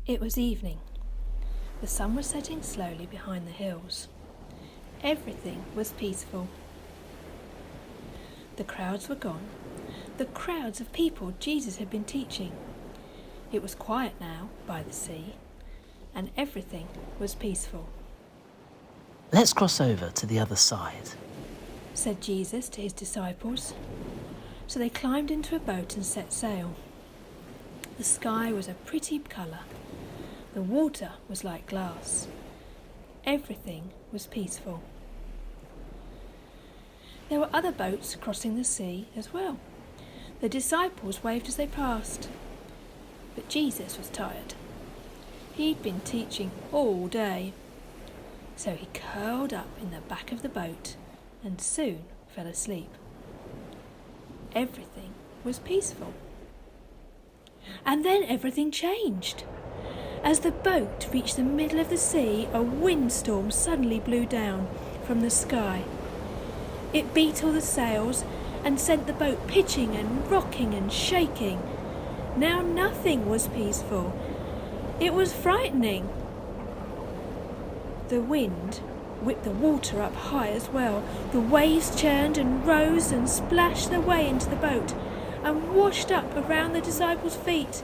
It was evening. The sun was setting slowly behind the hills. Everything was peaceful. The crowds were gone. The crowds of people Jesus had been teaching. It was quiet now by the sea, and everything was peaceful. Let's cross over to the other side, said Jesus to his disciples. So they climbed into a boat and set sail. The sky was a pretty colour. The water was like glass. Everything was peaceful. There were other boats crossing the sea as well. The disciples waved as they passed. But Jesus was tired. He'd been teaching all day. So he curled up in the back of the boat and soon fell asleep. Everything was peaceful. And then everything changed. As the boat reached the middle of the sea, a windstorm suddenly blew down from the sky. It beat all the sails and sent the boat pitching and rocking and shaking. Now nothing was peaceful. It was frightening. The wind whipped the water up high as well. The waves churned and rose and splashed their way into the boat and washed up around the disciples' feet.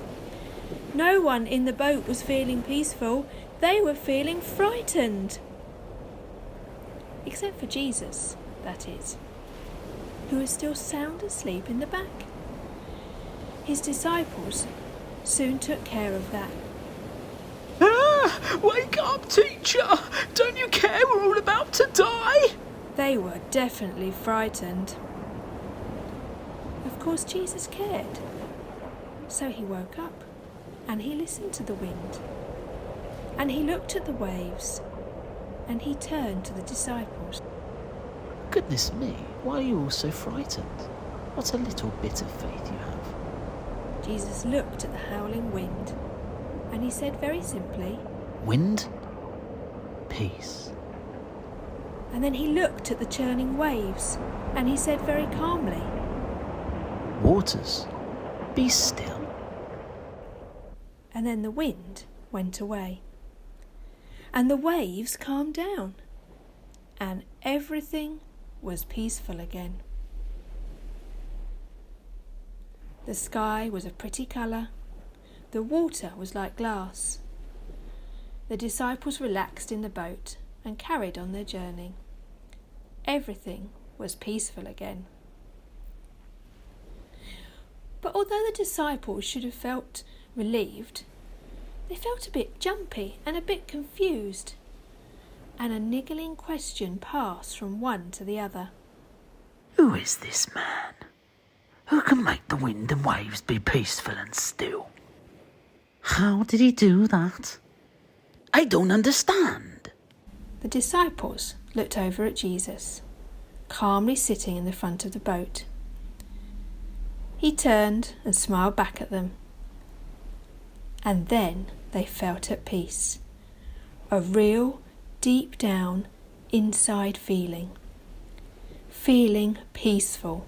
No one in the boat was feeling peaceful. They were feeling frightened. Except for Jesus, that is, who was still sound asleep in the back. His disciples soon took care of that. Wake up, teacher! Don't you care we're all about to die? They were definitely frightened. Of course, Jesus cared. So he woke up and he listened to the wind and he looked at the waves and he turned to the disciples. Goodness me, why are you all so frightened? What a little bit of faith you have. Jesus looked at the howling wind and he said very simply, Wind, peace. And then he looked at the churning waves and he said very calmly, Waters, be still. And then the wind went away and the waves calmed down and everything was peaceful again. The sky was a pretty colour. The water was like glass. The disciples relaxed in the boat and carried on their journey. Everything was peaceful again. But although the disciples should have felt relieved, they felt a bit jumpy and a bit confused, and a niggling question passed from one to the other. Who is this man? Who can make the wind and waves be peaceful and still? How did he do that? I don't understand. The disciples looked over at Jesus, calmly sitting in the front of the boat. He turned and smiled back at them. And then they felt at peace. A real, deep down, inside feeling. Feeling peaceful.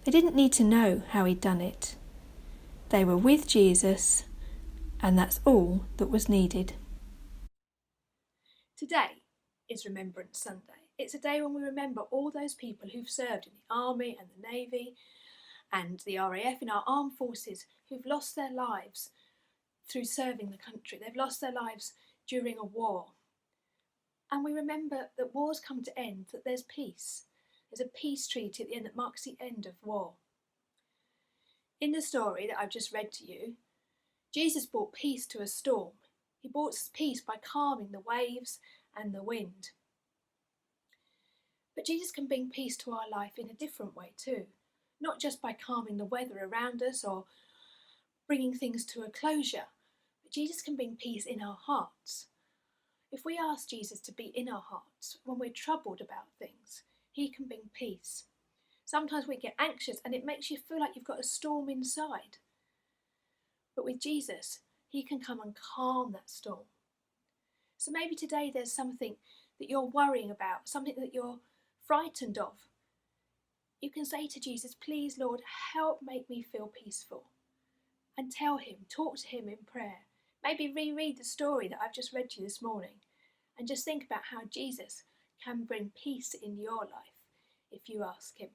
They didn't need to know how he'd done it. They were with Jesus, and that's all that was needed. Today is Remembrance Sunday. It's a day when we remember all those people who've served in the Army and the Navy and the RAF, in our armed forces, who've lost their lives through serving the country. They've lost their lives during a war. And we remember that wars come to end, that there's peace. There's a peace treaty at the end that marks the end of war. In the story that I've just read to you, Jesus brought peace to a storm. He brought peace by calming the waves and the wind. But Jesus can bring peace to our life in a different way too. Not just by calming the weather around us or bringing things to a closure, but Jesus can bring peace in our hearts. If we ask Jesus to be in our hearts when we're troubled about things, he can bring peace. Sometimes we get anxious and it makes you feel like you've got a storm inside. But with Jesus, he can come and calm that storm. So maybe today there's something that you're worrying about, something that you're frightened of. You can say to Jesus, please, Lord, help make me feel peaceful. and tell him, talk to him in prayer. Maybe reread the story that I've just read to you this morning and just think about how Jesus can bring peace in your life if you ask him.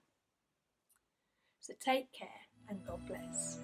So take care and God bless.